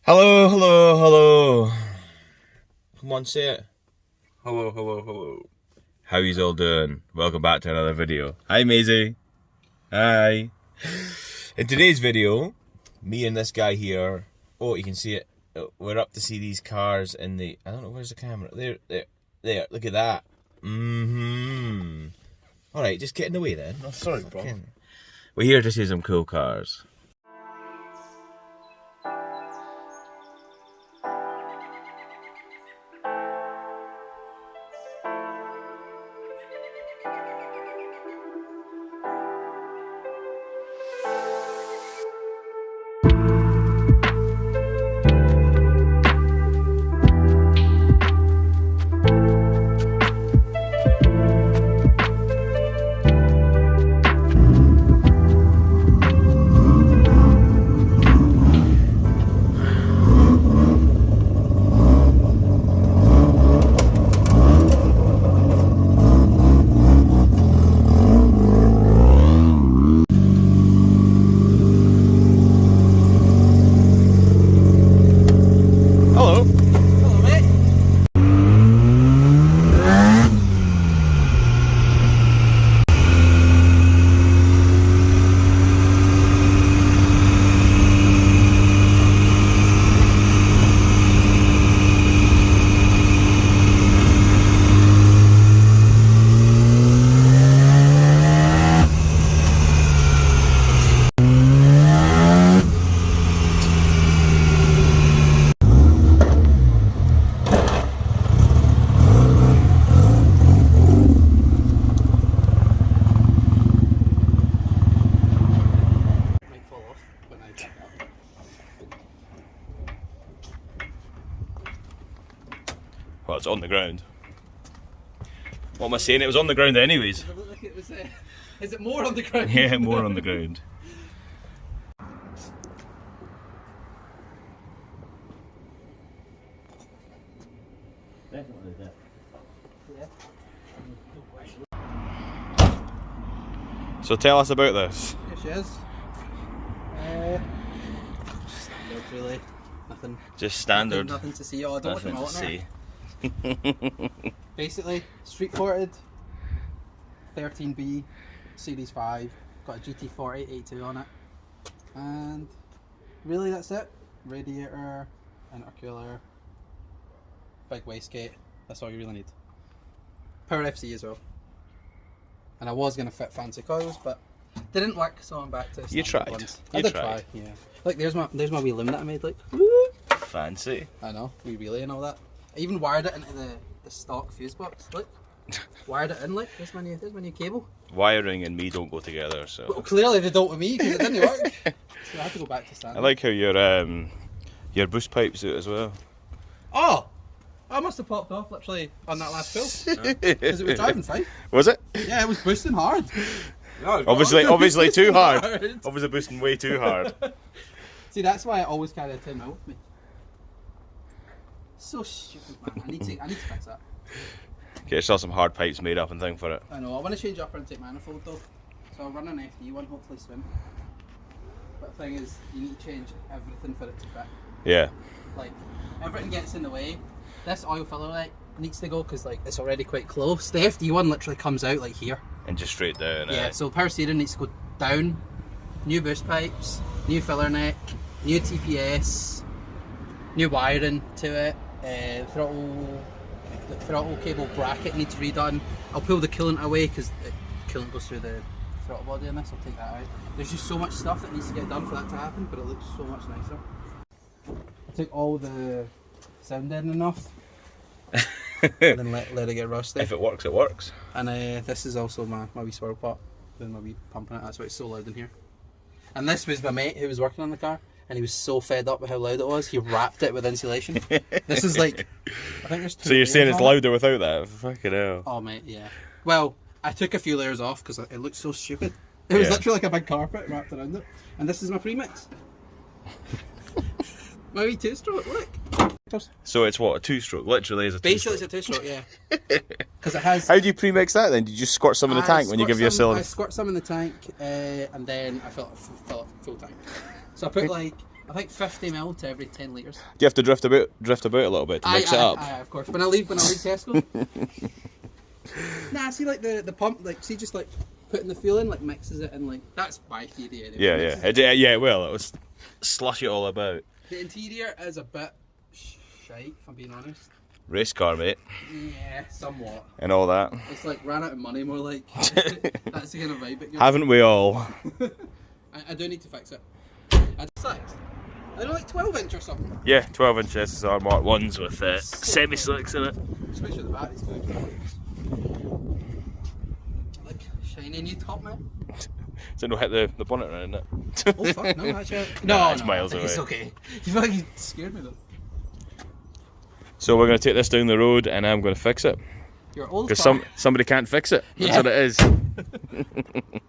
Hello, hello, hello. Come on, say it. Hello, hello, hello. How yous all doing? Welcome back to another video. Hi, Maisie. Hi. In today's video, me and this guy here, oh, you can see it. We're up to see these cars in the, I don't know, where's the camera? There, look at that. Alright, just get in the way then. Oh, sorry, bro. We're here to see some cool cars. Well, it's on the ground. What am I saying? It was on the ground anyways. Does it look like it was, is it more on the ground? Yeah, more on the ground. Definitely that. Yeah. So tell us about this. Here she is. Standard, really. Nothing. Just standard. Nothing to see. Oh, I don't Nothing want to them all see. Basically, street ported, 13B, Series 5, got a GT40 82 on it, and really that's it. Radiator, intercooler, big wastegate, that's all you really need. Power FC as well. And I was going to fit fancy coils, but didn't work, so I'm back to You tried. ones. You I did tried. try, yeah. Like there's my wee limb that I made, like. Fancy. I know, wee relay and all that. I even wired it into the stock fuse box. Look, wired it in. Like there's my new cable. Wiring and me don't go together, so. Well, clearly they don't with me because it didn't work. So I had to go back to standard. I like how your boost pipes out as well. Oh, I must have popped off literally on that last pull because it was driving fine. Was it? Yeah, it was boosting hard. No, Obviously too hard. Obviously boosting way too hard. See, that's why I always carry a 10 mil with me. So stupid, man. I need to fix that. Get yourself some hard pipes made up and thing for it. I know. I want to change upper intake manifold though, so I'll run an FD one, hopefully swim. But the thing is, you need to change everything for it to fit. Yeah. Like everything gets in the way. This oil filler light needs to go because like it's already quite close. The FD one literally comes out like here. And just straight down. Yeah. So power steering needs to go down. New boost pipes, new filler neck, new TPS, new wiring to it. The throttle cable bracket needs redone. I'll pull the coolant away because the coolant goes through the throttle body in this. I'll take that out. There's just so much stuff that needs to get done for that to happen, but it looks so much nicer. I took all the sound deadening off and then let it get rusty. If it works, it works. And this is also my wee swirl pot with my wee pump in it. That's why it's so loud in here. And this was my mate who was working on the car. And he was so fed up with how loud it was, he wrapped it with insulation. This is like, I think there's 2 So you're saying it's on louder without that? Fucking hell. Oh mate, yeah. Well, I took a few layers off because it looked so stupid. It was literally like a big carpet wrapped around it. And this is my premix. My wee 2-stroke, look. So it's what, a 2-stroke? Literally is a 2-stroke. Basically it's a 2-stroke, yeah. Because it has... How do you pre-mix that then? Did you just squirt some in the tank when you give you a cylinder? I squirt some in the tank and then I fill it full tank. So I put like I think 50 ml to every 10 litres. Do you have to drift about a little bit to mix it up? Aye, of course. When I leave Tesco. Nah, see like the pump, like see just like putting the fuel in, like mixes it and like that's my theory anyway. Yeah, it will. It was slush it all about. The interior is a bit shite, if I'm being honest. Race car, mate. Yeah, somewhat. And all that. It's like ran out of money, more like. That's the kind of vibe it gives. Haven't we all? I do need to fix it. I don't like 12 inch or something. Yeah, 12 inch SSR Mark 1s with semi-slicks in it. Especially the batteries too. Like shiny new top, man. So no hit the bonnet around it. Oh fuck, no, actually. No, it's miles away. It's okay. You fucking scared me though. So we're going to take this down the road and I'm going to fix it. Your old Because car. somebody can't fix it. That's what it is.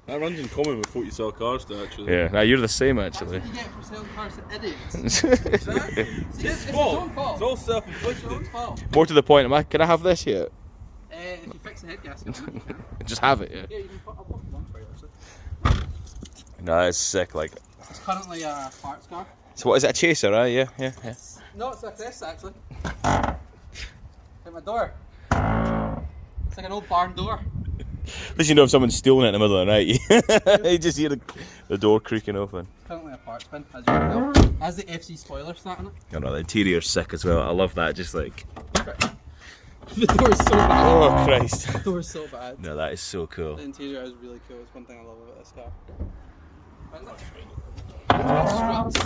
That runs in common with what you sell cars to, actually. Yeah, now you're the same actually. That's what you get for selling cars to idiots. Exactly. See, it's his own fault. It's all It's your own self-inflicted. fault. More to the point, can I have this yet? If you fix the head gasket, you can. Just have it, yeah. Yeah, you can put, I'll put one for you actually. No, it's sick, like. It's currently a parts car. So what is it, a chaser, right? Yeah. No, it's a Crest actually. Like my door. It's like an old barn door. At least you know if someone's stealing it in the middle of the night. You just hear the door creaking open. Currently a parts bin, as you can tell. Has the FC spoiler sat on it. Oh no, the interior's sick as well. I love that, just like. The door's so bad. Oh Christ. The door's so bad. No, that is so cool. The interior is really cool. It's one thing I love about this car. Struts,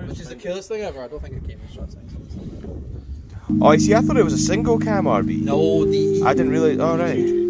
which is the coolest thing ever. I don't think it came with struts. Oh, you see, I thought it was a single cam RB. No, I didn't really. Oh, right.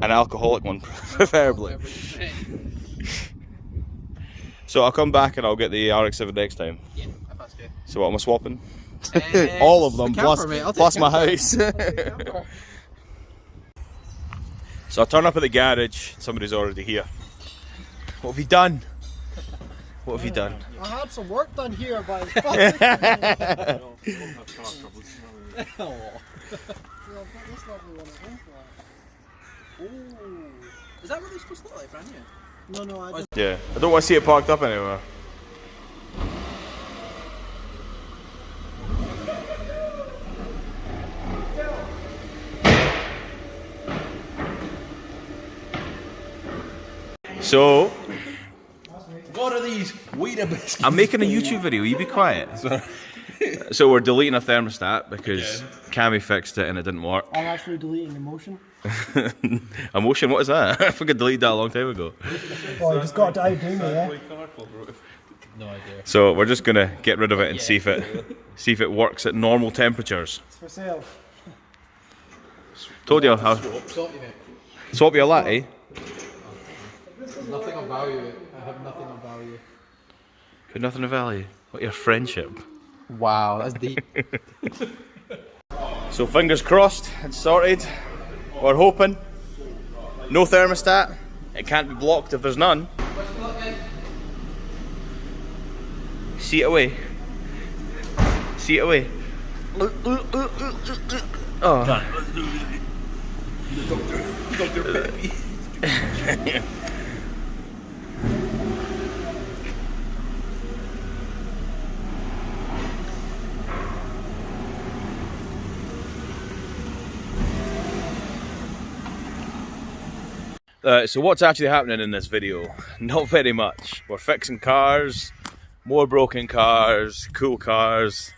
An alcoholic one, preferably. So I'll come back and I'll get the RX-7 next time. Yeah, if that's good. So what am I swapping? All of them, plus my house. So I turn up at the garage, somebody's already here. What have you done? What have you done? I had some work done here, but We don't have car troubles. Is that what they're supposed to look like, brand new? No, I just... Yeah, I don't want to see it parked up anywhere. So, What are these Weeder biscuits? I'm making a YouTube video, will you be quiet? So we're deleting a thermostat because Cami fixed it and it didn't work. I'm actually deleting emotion. Emotion, what is that? I think I deleted that a long time ago. Oh, you just got to outdo me, yeah? No idea. So we're just gonna get rid of it and see if it works at normal temperatures. It's for sale. Told you I'll Stop you, mate. swap you a latte. Nothing of value. I have nothing of value. But nothing of value. What your friendship? Wow, that's deep. So fingers crossed and sorted. We're hoping. No thermostat. It can't be blocked if there's none. See it away. See it away. Oh. So what's actually happening in this video? Not very much. We're fixing cars, More broken cars, cool cars.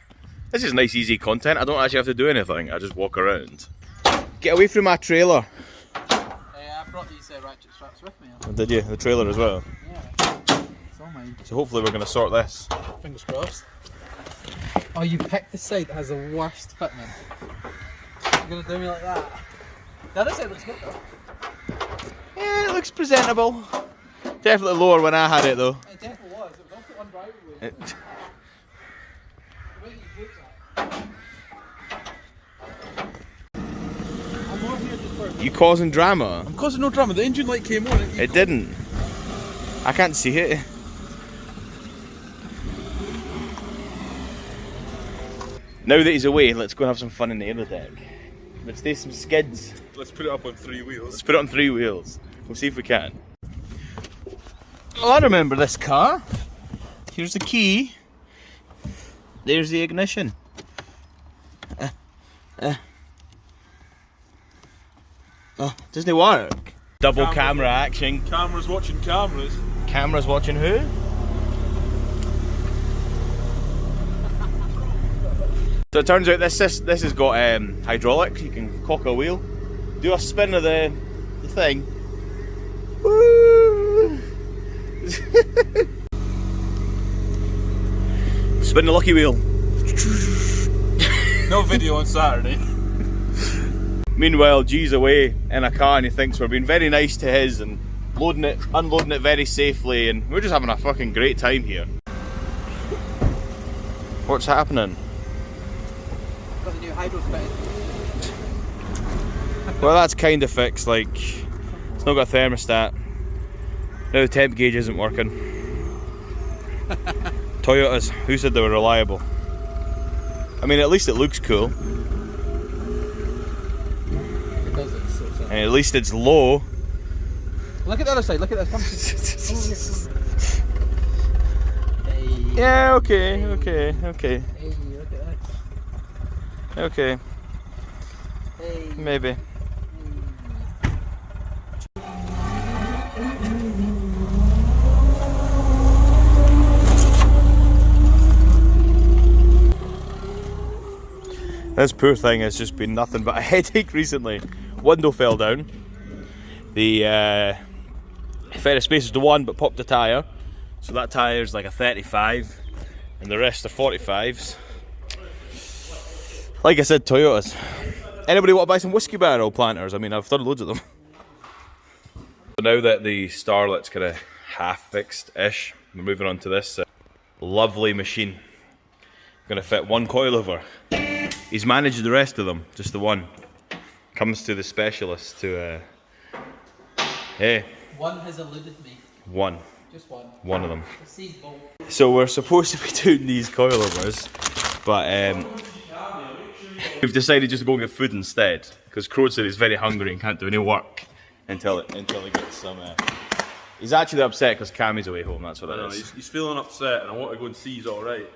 This is nice, easy content. I don't actually have to do anything. I just walk around. Get away from my trailer. I brought these ratchet straps with me. Oh, did you? The trailer as well? Yeah. It's all mine. So hopefully we're going to sort this. Fingers crossed. Oh, you picked the side that has the worst fitment. You're going to do me like that. The other side looks good though. Yeah, it looks presentable. Definitely lower when I had it though. It definitely was. It was also undrivable. I'm more here just for... You causing drama? I'm causing no drama. The engine light came on. It didn't. I can't see it. Now that he's away, let's go and have some fun in the Aerodeck. Let's do some skids. Let's put it up on 3 wheels. Let's put it on 3 wheels. We'll see if we can. Oh, I remember this car. Here's the key. There's the ignition. Oh, doesn't it work? Double camera action. Cameras watching cameras. Cameras watching who? So it turns out this has got hydraulics. You can cock a wheel, do a spin of the thing. Woo! Spin the lucky wheel. No video on Saturday. Meanwhile, G's away in a car and he thinks we're being very nice to his and loading it, unloading it very safely, and we're just having a fucking great time here. What's happening? Got the new hydro fitted. Well, that's kind of fixed. Like, it's not got a thermostat. Now the temp gauge isn't working. Toyotas, who said they were reliable? I mean, at least it looks cool. It does it, so And at least it's low. look at the other side, look at this. Hey. Yeah, okay. Hey, look at this. Okay, Hey. maybe. This poor thing has just been nothing but a headache recently. Window fell down. The fitted spacers to 1 but popped the tyre. So that tyre's like a 35 and the rest are 45s. Like I said, Toyotas. Anybody want to buy some whiskey barrel planters? I mean, I've done loads of them. So now that the starlet's kind of half fixed-ish, we're moving on to this lovely machine. I'm going to fit 1 coilover. He's managed the rest of them, just the 1. Comes to the specialist to, hey. 1 has eluded me. 1. Just 1. 1 of them. It sees both. So we're supposed to be doing these coilovers, but we've decided just to go and get food instead, because Crode said he's very hungry and can't do any work until he gets some. He's actually upset because Cami's away home. That's what it is. He's feeling upset, and I want to go and see he's all right.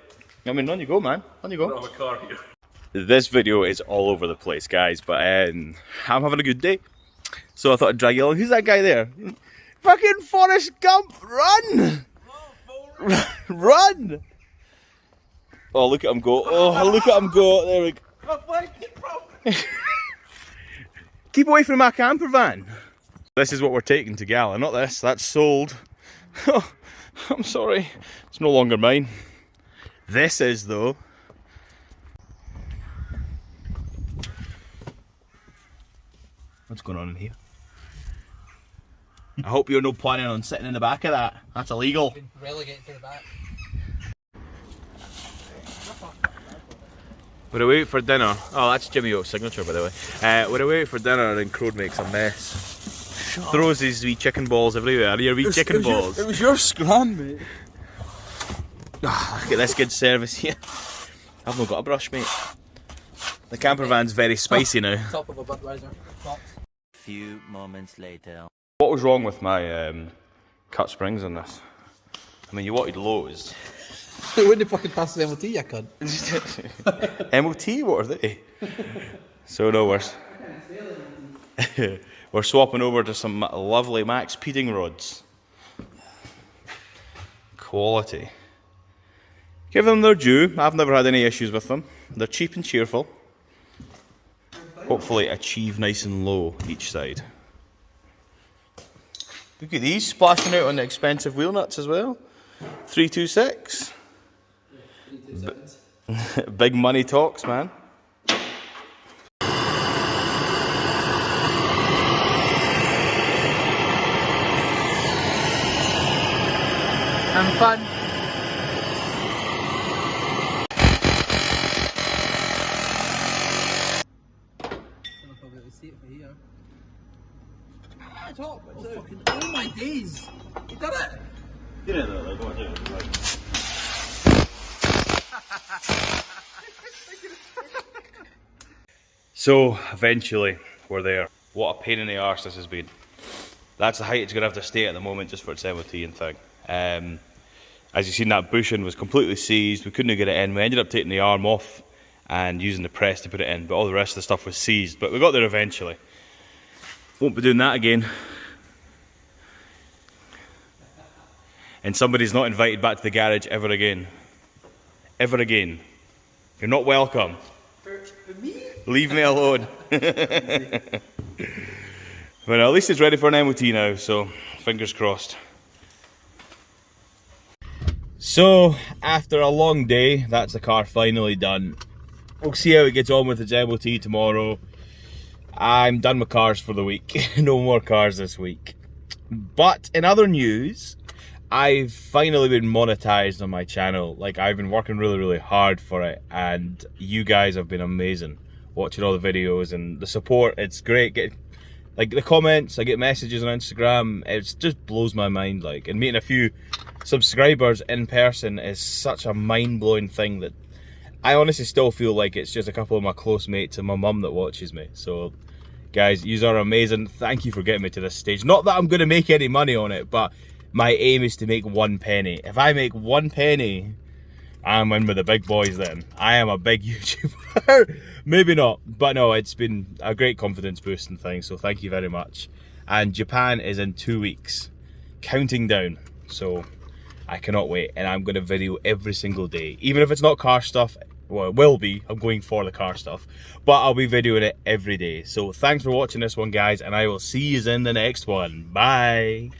I mean, on you go, man. On you I go. don't have a car here. This video is all over the place, guys, but I'm having a good day, so I thought I'd drag you along. Who's that guy there? Fucking Forrest Gump! Run! Run! Oh, look at him go! Oh, look at him go! There we go. Keep away from my camper van. This is what we're taking to Gala, not this. That's sold. Oh, I'm sorry. It's no longer mine. This is though. What's going on in here? I hope you're not planning on sitting in the back of that. That's illegal. Been relegated to the back. We're away for dinner. Oh, that's Jimmy O's signature, by the way. We're away for dinner and Crode makes a mess. Throws his wee chicken balls everywhere. Your wee chicken balls. It was your scram, mate. Oh, look at this good service here. I've not got a brush, mate. The camper van's very spicy now. Top of a Budweiser box. Few moments later. What was wrong with my cut springs on this? I mean, you wanted lows. It wouldn't have fucking passed the MOT, you cunt. MOT? What are they? So no, we're swapping over to some lovely Max Peeding rods. Quality. Give them their due. I've never had any issues with them. They're cheap and cheerful. Hopefully achieve nice and low each side. Look at these splashing out on the expensive wheel nuts as well. 326. Big money talks, man. Having fun. Oh my days! You did it! So, eventually, we're there. What a pain in the arse this has been. That's the height it's going to have to stay at the moment just for its MOT and thing. As you've seen, that bushing was completely seized. We couldn't get it in. We ended up taking the arm off and using the press to put it in, but all the rest of the stuff was seized. But we got there eventually. Won't be doing that again. And somebody's not invited back to the garage ever again. Ever again. You're not welcome. For me? Leave me alone. But at least it's ready for an MOT now, so fingers crossed. So, after a long day, that's the car finally done. We'll see how it gets on with its MOT tomorrow. I'm done with cars for the week. No more cars this week. But in other news, I've finally been monetized on my channel. Like, I've been working really hard for it, and you guys have been amazing watching all the videos and the support. It's great. Like the comments, I get messages on Instagram. It just blows my mind. Like, and meeting a few subscribers in person is such a mind-blowing thing that I honestly still feel like it's just a couple of my close mates and my mum that watches me. So guys, you are amazing. Thank you for getting me to this stage. Not that I'm going to make any money on it, but my aim is to make 1 penny. If I make 1 penny, I'm in with the big boys then. I am a big YouTuber. Maybe not, but no, it's been a great confidence boosting thing, so thank you very much. And Japan is in 2 weeks, counting down, so I cannot wait. And I'm going to video every single day, even if it's not car stuff. Well, it will be. I'm going for the car stuff, but I'll be videoing it every day. So thanks for watching this one, guys, and I will see you in the next one. Bye.